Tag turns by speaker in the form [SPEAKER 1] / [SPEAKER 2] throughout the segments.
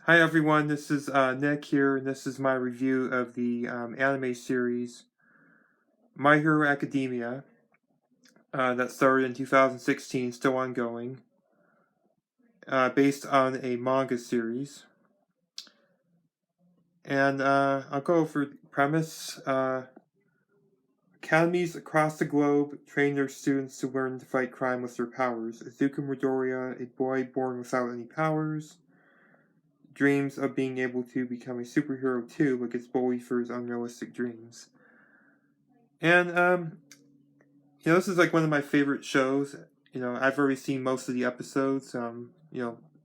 [SPEAKER 1] Hi everyone, this is Nick here, and this is my review of the anime series My Hero Academia that started in 2016, still ongoing, based on a manga series. And I'll go over the premise. Academies across the globe train their students to learn to fight crime with their powers. Izuku Midoriya, a boy born without any powers, dreams of being able to become a superhero too, but gets bullied for his unrealistic dreams. And this is like one of my favorite shows. I've already seen most of the episodes.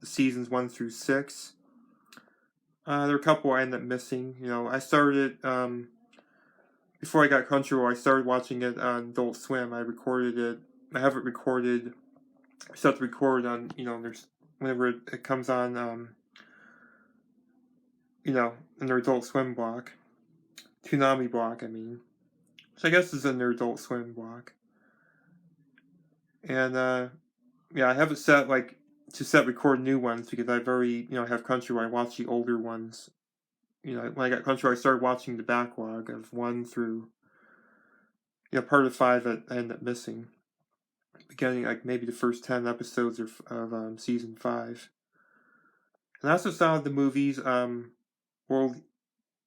[SPEAKER 1] Seasons 1 through 6. There are a couple I ended up missing. I started before I got Crunchyroll. I started watching it on Adult Swim. I recorded it. I have it recorded. Set to record on. There's whenever it comes on. In their Adult Swim block, Toonami block. I mean, so I guess it's in their Adult Swim block. And I have it set to set record new ones because I've already have Crunchyroll. I watch the older ones. When I got Crunchyroll, I started watching the backlog of 1 through part of 5 that I ended up missing, beginning like maybe the first 10 episodes of season 5. And I also saw the movies World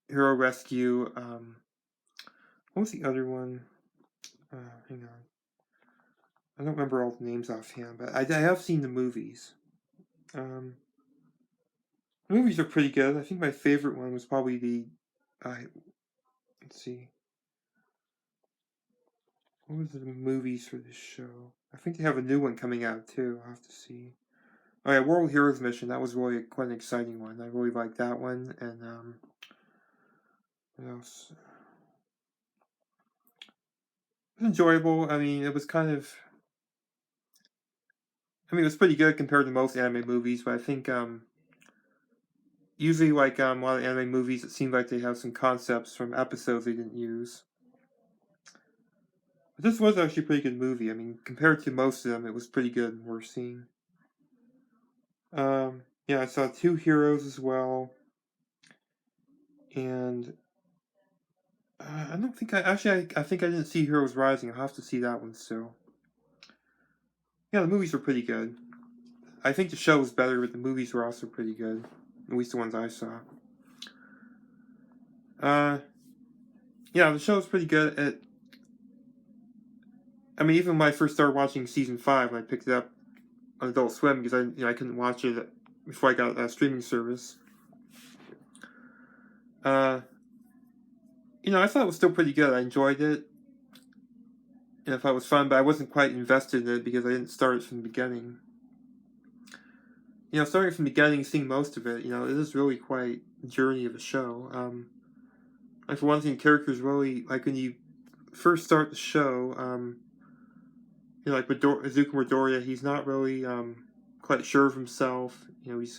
[SPEAKER 1] Hero Rescue. What was the other one? Hang on. I don't remember all the names offhand, but I have seen the movies. The movies are pretty good. I think my favorite one was probably the. Let's see. What was the movies for this show? I think they have a new one coming out too. I'll have to see. Oh yeah, World Heroes Mission. That was really quite an exciting one. I really liked that one. And what else? It was enjoyable. I mean, it was kind of. I mean, it was pretty good compared to most anime movies, but I think usually like a lot of anime movies, it seems like they have some concepts from episodes they didn't use. But this was actually a pretty good movie. I mean, compared to most of them, it was pretty good and worth seeing. I saw Two Heroes as well, and I don't think I think I didn't see Heroes Rising. I'll have to see that one still. Yeah, the movies were pretty good. I think the show was better, but the movies were also pretty good. At least the ones I saw. The show was pretty good. I mean, even when I first started watching season 5, when I picked it up on Adult Swim because I couldn't watch it before I got a streaming service. I thought it was still pretty good. I enjoyed it. And I thought it was fun, but I wasn't quite invested in it because I didn't start it from the beginning. Starting from the beginning, seeing most of it, it is really quite a journey of a show. Like for one thing, characters really like when you first start the show. Like Izuku Midoriya, he's not really quite sure of himself. He's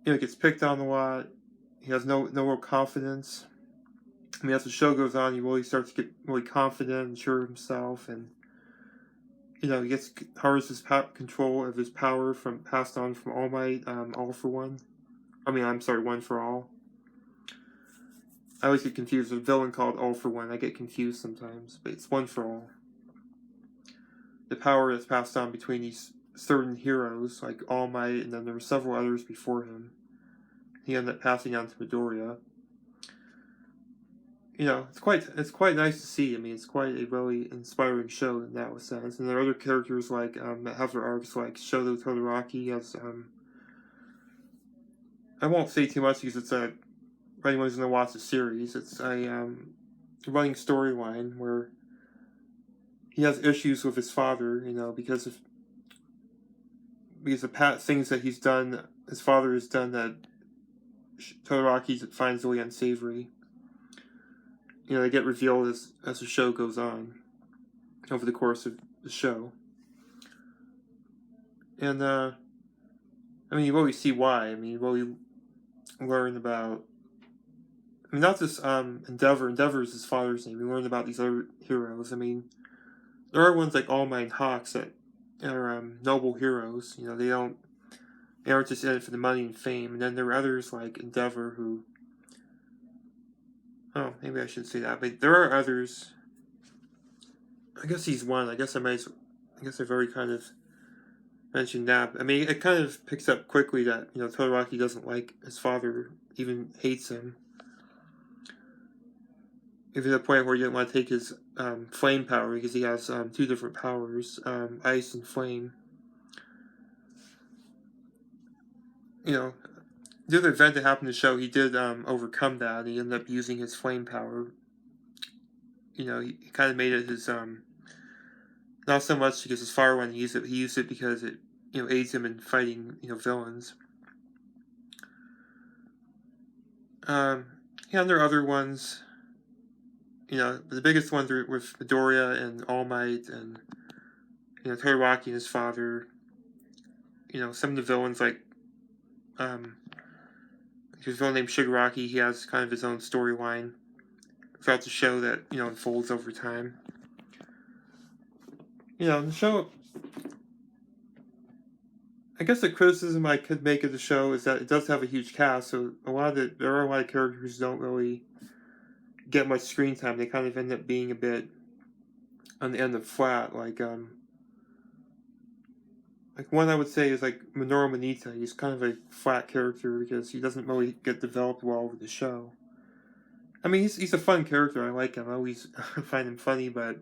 [SPEAKER 1] gets picked on a lot. He has no real confidence. I mean, as the show goes on, he really starts to get really confident and sure of himself, and he gets harnesses control of his power from passed on from All Might, All for One. I mean, I'm sorry, One for All. I always get confused. There's a villain called All for One. I get confused sometimes, but it's One for All. The power that's passed on between these certain heroes, like All Might, and then there were several others before him. He ended up passing on to Midoriya. It's quite nice to see. I mean, it's quite a really inspiring show in that sense. And there are other characters like that have their arcs, like Shoto Todoroki has. I won't say too much because it's for anyone who's gonna watch the series. It's a running storyline where he has issues with his father. Because of things that he's done, his father has done that Todoroki finds really unsavory. They get revealed as the show goes on over the course of the show. And you really see why. I mean, you really learn about. I mean, not just Endeavor. Endeavor is his father's name. You learn about these other heroes. I mean, there are ones like All Might and Hawks that are noble heroes. They don't They aren't just in it for the money and fame. And then there are others like Endeavor who, oh, maybe I shouldn't say that, but there are others. I guess he's one. I guess I've already kind of mentioned that. I mean, it kind of picks up quickly that, you know, Todoroki doesn't like his father, even hates him. Even to the point where he didn't want to take his flame power, because he has two different powers, ice and flame. You know, the other event that happened in the show, he did overcome that. He ended up using his flame power. You know, he kind of made it his not so much because his father wanted to use it. He used it because it, you know, aids him in fighting, you know, villains. Yeah, there are other ones. You know, the biggest ones are with Midoriya and All Might and, you know, Todoroki and his father. You know, some of the villains like there's a villain named Shigaraki. He has kind of his own storyline throughout the show that, you know, unfolds over time. You know, the show, I guess the criticism I could make of the show is that it does have a huge cast, so there are a lot of characters who don't really get much screen time. They kind of end up being a bit on the end of flat. Like one I would say is like Minoru Manita. He's kind of a flat character because he doesn't really get developed well over the show. I mean, he's a fun character. I like him. I always find him funny, but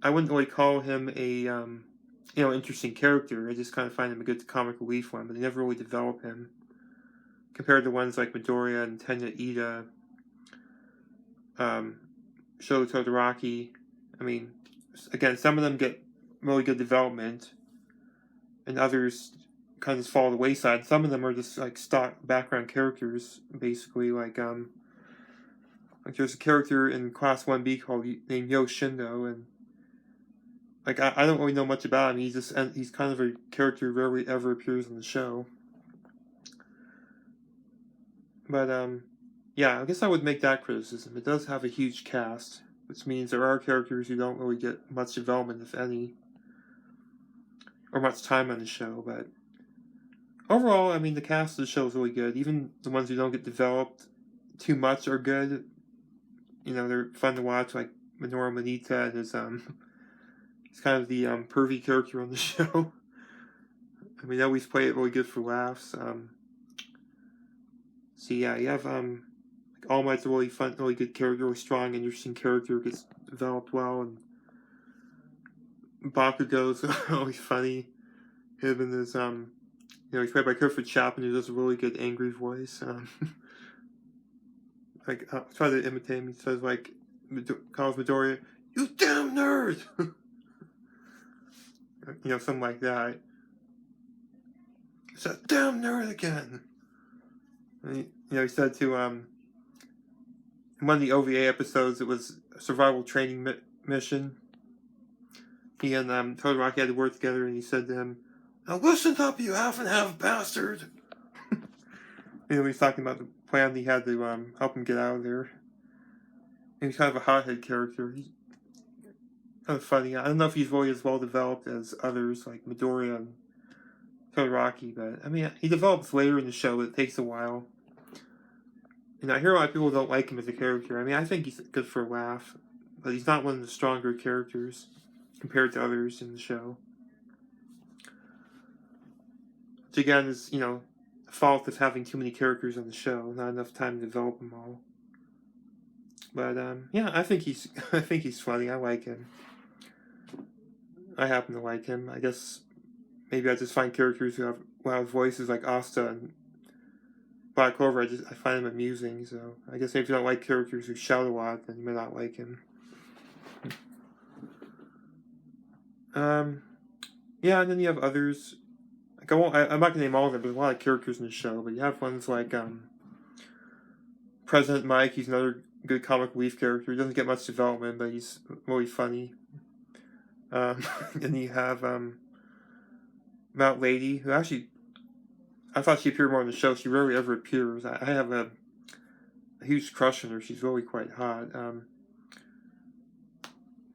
[SPEAKER 1] I wouldn't really call him a you know, interesting character. I just kind of find him a good comic relief one, but they never really develop him compared to ones like Midoriya and Tenya Ida, Shoto Todoroki. I mean, again, some of them get really good development, and others kind of fall to the wayside. Some of them are just like stock background characters, basically. Like there's a character in Class 1B named Yo Shindo, and like I don't really know much about him. He's kind of a character who rarely ever appears on the show. But yeah, I guess I would make that criticism. It does have a huge cast, which means there are characters who don't really get much development, if any, or much time on the show. But overall, I mean, the cast of the show is really good. Even the ones who don't get developed too much are good. You know, they're fun to watch, like Minoru Manita and he's kind of the pervy character on the show. I mean, they always play it really good for laughs. So yeah, you have like All Might's a really fun, really good character, really strong, interesting character, gets developed well, and Bakugo's always funny. Him and his you know, he's played by Clifford Chapman, who does a really good angry voice. Like I'll try to imitate him. He says like, calls Midoriya, "You damn nerd," you know, something like that. He said, "Damn nerd again." And you know, he said to in one of the OVA episodes, it was a survival training mission. He and Todoroki had to work together, and he said to him, "Now listen up, you half and half bastard." You know, he's talking about the plan he had to help him get out of there. And he's kind of a hothead character. He's kind of funny. I don't know if he's really as well developed as others like Midoriya and Todoroki, but I mean, he develops later in the show, but it takes a while. And I hear a lot of people don't like him as a character. I mean, I think he's good for a laugh, but he's not one of the stronger characters compared to others in the show. Which again is, you know, a fault of having too many characters on the show, not enough time to develop them all. But yeah, I think he's funny. I like him. I happen to like him. I guess maybe I just find characters who have loud voices like Asta and Black Clover. I find them amusing. So I guess if you don't like characters who shout a lot, then you may not like him. Yeah, and then you have others. Like I'm not gonna name all of them, but there's a lot of characters in the show. But you have ones like President Mike. He's another good comic relief character. He doesn't get much development, but he's really funny. And you have Mount Lady, who actually I thought she appeared more on the show. She rarely ever appears. I have a huge crush on her. She's really quite hot.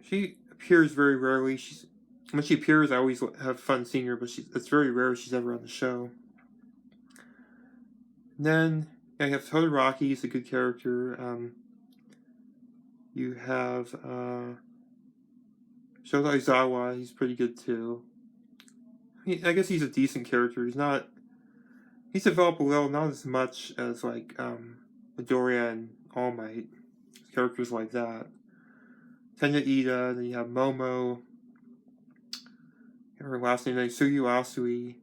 [SPEAKER 1] She appears very rarely. when she appears, I always have fun seeing her, but it's very rare she's ever on the show. And then yeah, you have Todoroki, he's a good character. You have Shota Aizawa, he's pretty good too. I guess he's a decent character. He's developed a little, not as much as like Midoriya and All Might, characters like that. Tenya Ida, then you have Momo, her last name is Suyu Asui,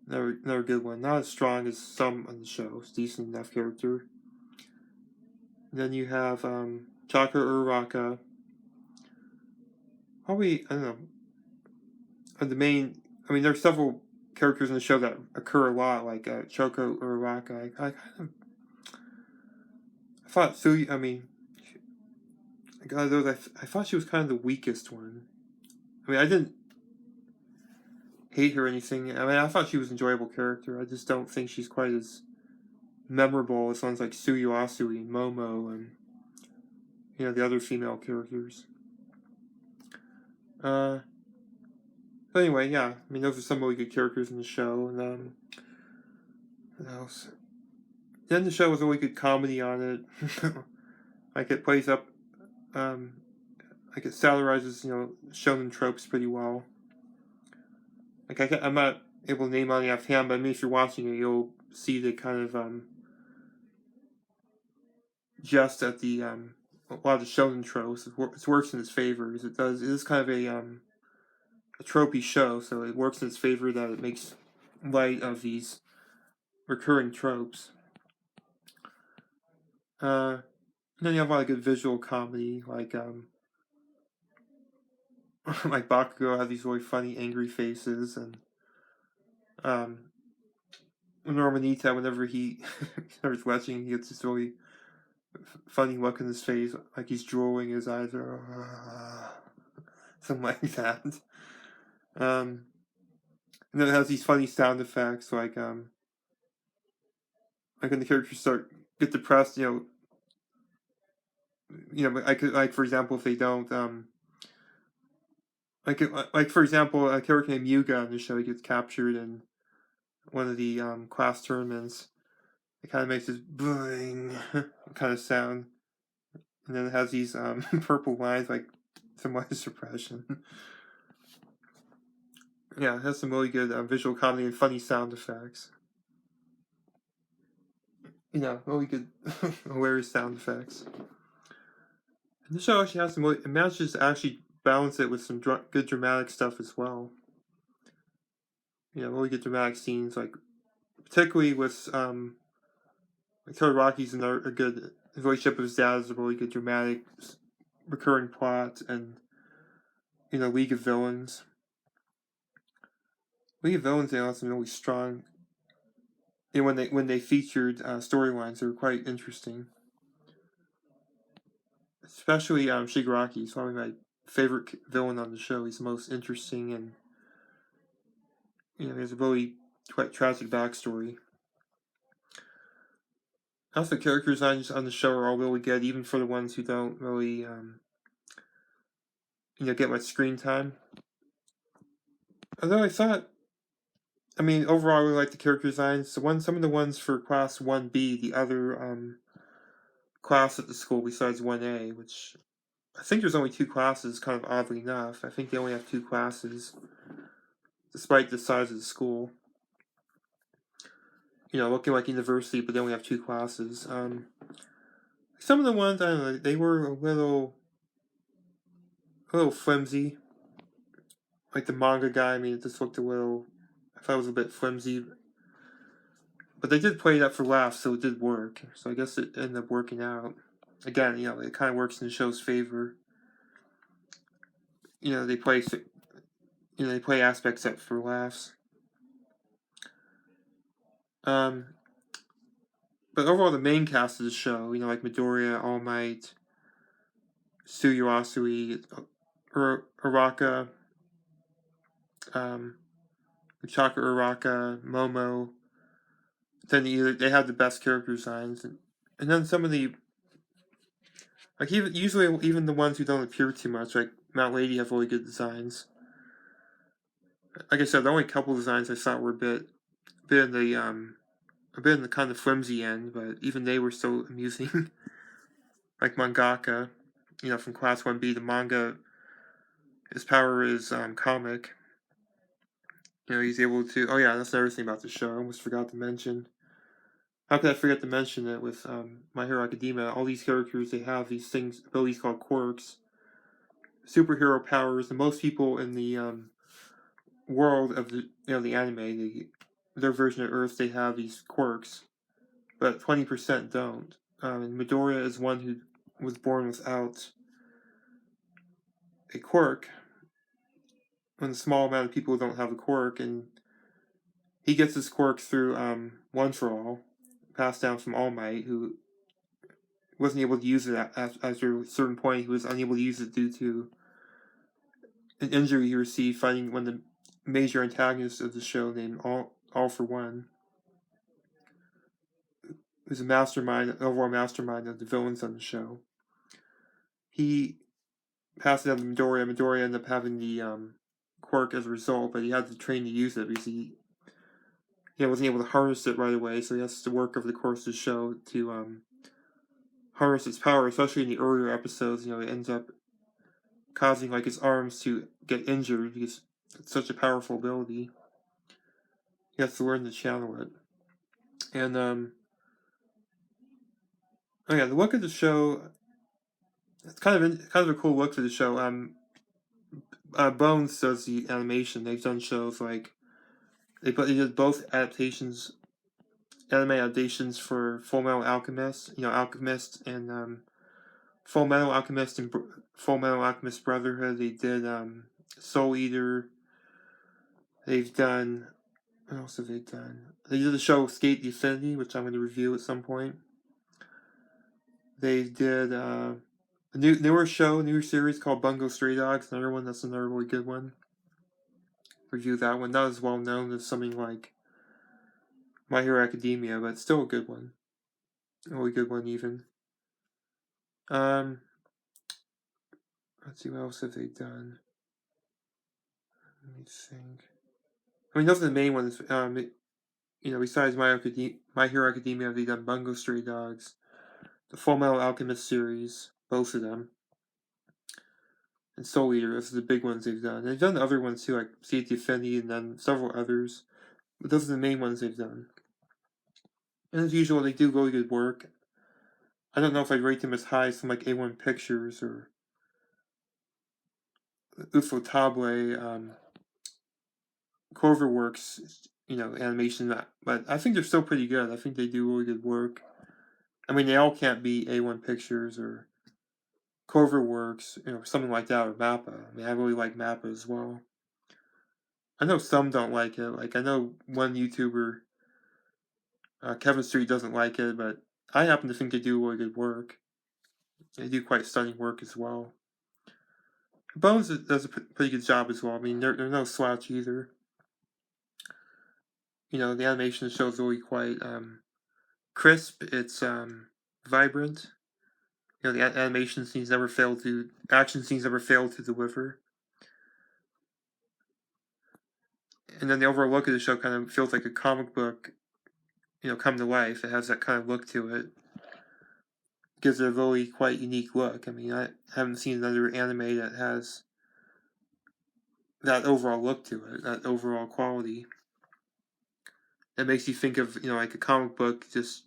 [SPEAKER 1] another good one. Not as strong as some on the show, it's a decent enough character. And then you have Chakra Uraraka. Probably, I don't know, the main, I mean, there are several characters in the show that occur a lot, like Choco Uraraka. I thought Suyu, I mean, I thought she was kind of the weakest one. I mean, I didn't hate her or anything. I mean, I thought she was an enjoyable character. I just don't think she's quite as memorable as ones like Suyu Asui and Momo and, you know, the other female characters. But anyway, yeah. I mean, those are some really good characters in the show. And what else? Then the show has a really good comedy on it. Like it plays up, like it satirizes, you know, shonen tropes pretty well. Like I'm not able to name any offhand, but I mean, if you're watching it, you'll see the kind of just at the a lot of the shonen tropes. It works in its favor. It is kind of a tropey show, so it works in its favor that it makes light of these recurring tropes. And then you have a lot of good visual comedy, like like Bakugo has these really funny, angry faces, and Normanita, whenever he starts watching, he gets this really funny look in his face, like he's drooling, his eyes are something like that. And then it has these funny sound effects, like when the characters get depressed, you know, like for example, if they don't like for example, a character named Yuga in the show, he gets captured in one of the class tournaments. It kind of makes this boing kind of sound, and then it has these purple lines like symbolize suppression. Yeah, it has some really good visual comedy and funny sound effects. You know, really good, hilarious sound effects. And the show actually has some it manages to actually balance it with some good dramatic stuff as well. You know, really good dramatic scenes, like particularly with like Todoroki's and a good relationship with his dad is a really good dramatic recurring plot, and you know, League of Villains. League of Villains, they have some really strong. You know, when they featured storylines, they were quite interesting. Especially Shigaraki. He's probably my favorite villain on the show. He's the most interesting, and you know, he has a really quite tragic backstory. Also, character designs on the show are all really good, even for the ones who don't really, you know, get much screen time. Although I mean, overall, I really like the character designs. Some of the ones for Class 1B, the other class at the school besides 1A, which I think there's only two classes, kind of oddly enough. I think they only have two classes, despite the size of the school. You know, looking like university, but they only have two classes. Some of the ones, I don't know, they were a little flimsy. Like the manga guy, I mean, it just looked I thought it was a bit flimsy. But they did play it up for laughs, so it did work. So I guess it ended up working out. Again, you know, it kind of works in the show's favor. You know, they play aspects up for laughs. But overall, the main cast of the show, you know, like Midoriya, All Might, Suyu Asui, Uraka, Chakra Uraka, Momo, then they have the best character designs, and then some of the like even the ones who don't appear too much, like Mount Lady, have really good designs. Like I said, the only couple designs I thought were bit in the a bit in the kind of flimsy end, but even they were still amusing. Like mangaka, from Class 1B, the manga, his power is comic. He's able to. Oh yeah, that's another thing about the show. I almost forgot to mention. How could I forget to mention it with My Hero Academia? All these characters, they have these things, abilities called quirks, superhero powers, and most people in the world of the anime, their version of Earth, they have these quirks, but 20% don't. And Midoriya is one who was born without a quirk, when a small amount of people don't have a quirk, and he gets his quirk through One for All, passed down from All Might, who wasn't able to use it after a certain point. He was unable to use it due to an injury he received fighting one of the major antagonists of the show named All for One, who's a mastermind, an overall mastermind of the villains on the show. He passed it on to Midoriya. Midoriya ended up having the quirk as a result, but he had to train to use it because he wasn't able to harness it right away, so he has to work over the course of the show to harness its power, especially in the earlier episodes. It ends up causing like his arms to get injured because it's such a powerful ability. He has to learn to channel it. And oh yeah, the look of the show, it's kind of a cool look for the show. Bones does the animation. They've done shows like they did both anime adaptations for Full Metal Alchemist, Alchemist and Full Metal Alchemist and Full Metal Alchemist Brotherhood. They did Soul Eater. They've done, what else have they done? They did the show Skate the Infinity, which I'm going to review at some point. They did a newer series called Bungo Stray Dogs. Another one that's another really good one. Review that one. Not as well known as something like My Hero Academia, but still a good one. A really good one even. Let's see, what else have they done? Let me think. I mean, those are the main ones. Besides My Hero Academia, they've done Bungo Stray Dogs, the Full Metal Alchemist series, both of them, and Soul Eater. Those are the big ones they've done. They've done other ones too, like Skate the Infinity, and then several others. But those are the main ones they've done. And as usual, they do really good work. I don't know if I'd rate them as high as some like A1 Pictures or Ufotable, Cloverworks, animation, but I think they're still pretty good. I think they do really good work. I mean, they all can't be A1 Pictures or Cloverworks, something like that, or Mappa. I mean, I really like Mappa as well. I know some don't like it. Like, I know one YouTuber, Kevin Street, doesn't like it, but I happen to think they do really good work. They do quite stunning work as well. Bones does a pretty good job as well. I mean, they're no slouch either. The animation shows really quite crisp. It's vibrant. The action scenes never fail to deliver. And then the overall look of the show kind of feels like a comic book, come to life. It has that kind of look to it. Gives it a really quite unique look. I mean, I haven't seen another anime that has that overall look to it, that overall quality. It makes you think of, like a comic book, just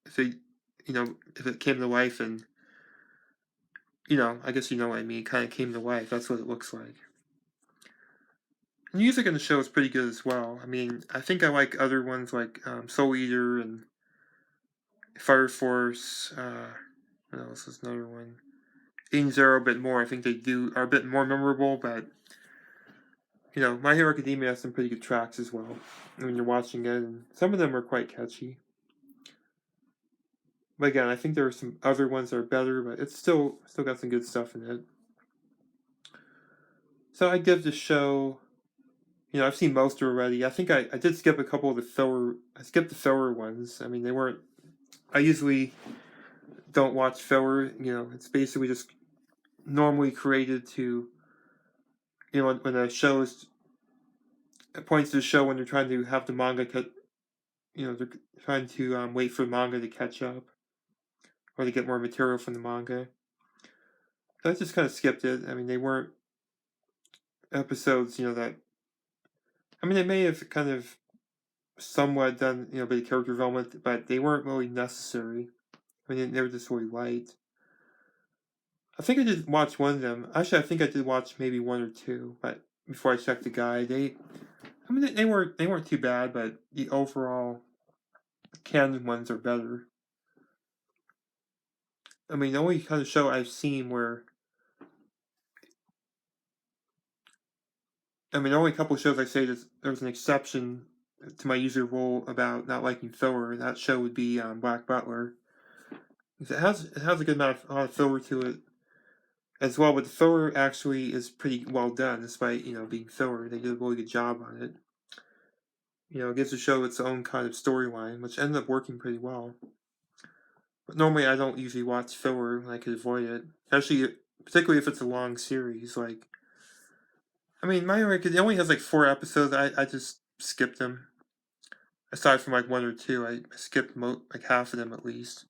[SPEAKER 1] if it came to life and, I guess you know what I mean, it kind of came to life. That's what it looks like. The music in the show is pretty good as well. I mean, I think I like other ones like Soul Eater and Fire Force. What else is another one? Eden Zero a bit more. I think they are a bit more memorable, but My Hero Academia has some pretty good tracks as well when you're watching it, and some of them are quite catchy. But again, I think there are some other ones that are better, but it's still got some good stuff in it. So I give the show, I've seen most already. I think I did skip a couple of the filler. I skipped the filler ones. I mean, they weren't. I usually don't watch filler. It's basically just normally created to, when a show is points to the show when they're trying to have the manga cut. They're trying to wait for the manga to catch up or to get more material from the manga. So I just kind of skipped it. I mean, they weren't episodes, that. I mean, they may have kind of somewhat done, a bit of character development, but they weren't really necessary. I mean, they were just really light. I think I did watch one of them. Actually, I think I did watch maybe one or two, but before I checked the guide, they weren't too bad, but the overall canon ones are better. I mean, the only kind of show I've seen where, I mean, the only couple of shows I say that there's an exception to my usual rule about not liking filler, and that show would be Black Butler. It has a good amount of, a lot of filler to it as well, but the filler actually is pretty well done, despite being filler. They did a really good job on it. It gives the show its own kind of storyline, which ended up working pretty well. But normally, I don't usually watch filler when I could avoid it, particularly if it's a long series. Like, I mean, My Hero Academia only has like 4 episodes. I just skipped them. Aside from like 1 or 2, I skipped like half of them at least.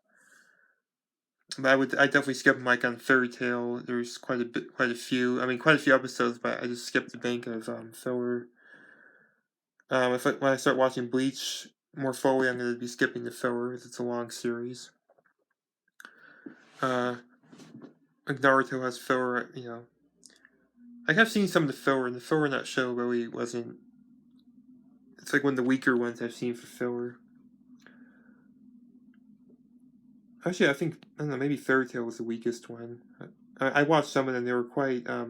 [SPEAKER 1] But I definitely skip them like on Fairy Tail. There's quite a few. I mean, quite a few episodes, but I just skipped the bank of filler. When I start watching Bleach more fully, I'm going to be skipping the filler because it's a long series. Like Naruto has filler, I have seen some of the filler, and the filler in that show really wasn't. It's like one of the weaker ones I've seen for filler. Actually, I don't know, maybe Fairy Tail was the weakest one. I watched some of them; they were quite. I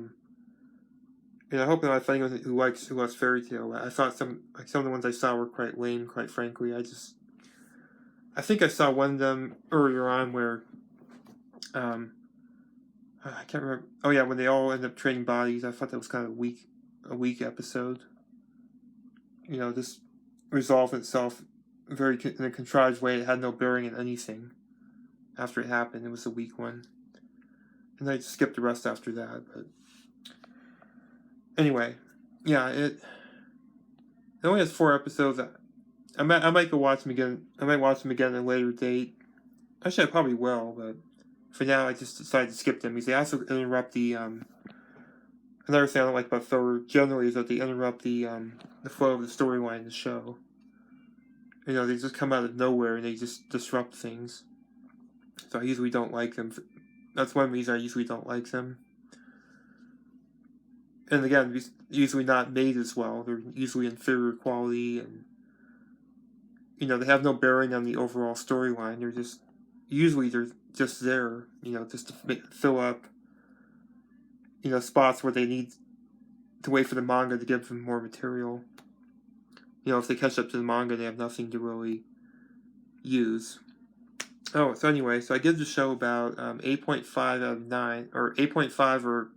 [SPEAKER 1] hope that I find anyone who loves Fairy Tail. I thought some of the ones I saw were quite lame. Quite frankly, I think I saw one of them earlier on where, I can't remember. Oh yeah, when they all end up trading bodies, I thought that was kind of a weak episode. This resolved itself in a contrived way. It had no bearing in anything. After it happened, it was a weak one, and I skipped the rest after that. But anyway, yeah, it only has 4 episodes. I might go watch them again. I might watch them again at a later date. Actually, I probably will, but for now, I just decided to skip them because they also interrupt the. Another thing I don't like about filler generally is that they interrupt the flow of the storyline in the show. They just come out of nowhere and they just disrupt things. So I usually don't like them. That's one reason I usually don't like them. And again, usually not made as well. They're usually inferior quality, and they have no bearing on the overall storyline. They're just there, just to fill up, spots where they need to wait for the manga to give them more material. If they catch up to the manga, they have nothing to really use. Oh, so anyway, I give the show about 8.5 out of 9, or 8.5 or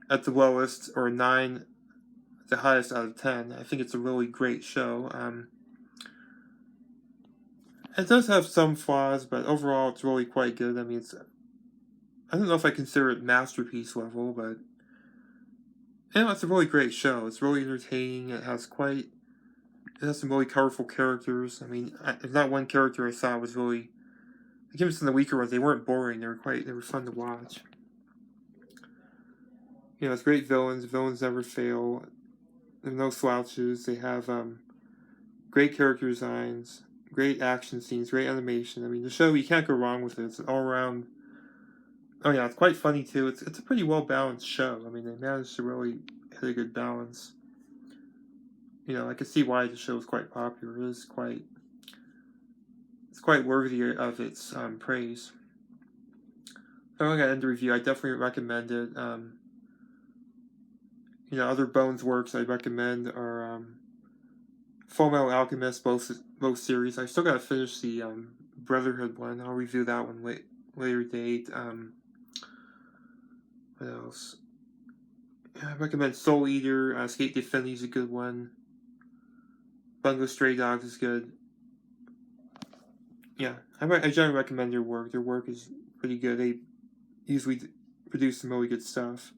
[SPEAKER 1] at the lowest, or 9 at the highest out of 10. I think it's a really great show. It does have some flaws, but overall it's really quite good. I mean, I don't know if I consider it masterpiece level, but it's a really great show. It's really entertaining. It has some really colorful characters. I mean, there's not one character I thought was really. Give some of the weaker ones. They weren't boring. They were fun to watch. It's great villains. Villains never fail. There's no slouches. They have great character designs, great action scenes, great animation. I mean, the show, you can't go wrong with it. It's an all around. Oh yeah, it's quite funny too. It's a pretty well balanced show. I mean, they managed to really hit a good balance. I can see why the show is quite popular. It's quite worthy of its praise. So I'm gonna end the review. I definitely recommend it. Other Bones works I recommend are Fullmetal Alchemist, both series. I still gotta finish the Brotherhood one. I'll review that one later date. What else? I recommend Soul Eater. Skate to Infinity is a good one. Bungo Stray Dogs is good. Yeah, I generally recommend their work. Their work is pretty good. They usually produce some really good stuff.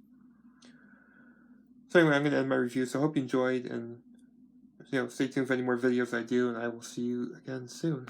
[SPEAKER 1] So anyway, I'm going to end my review. So I hope you enjoyed, and stay tuned for any more videos I do, and I will see you again soon.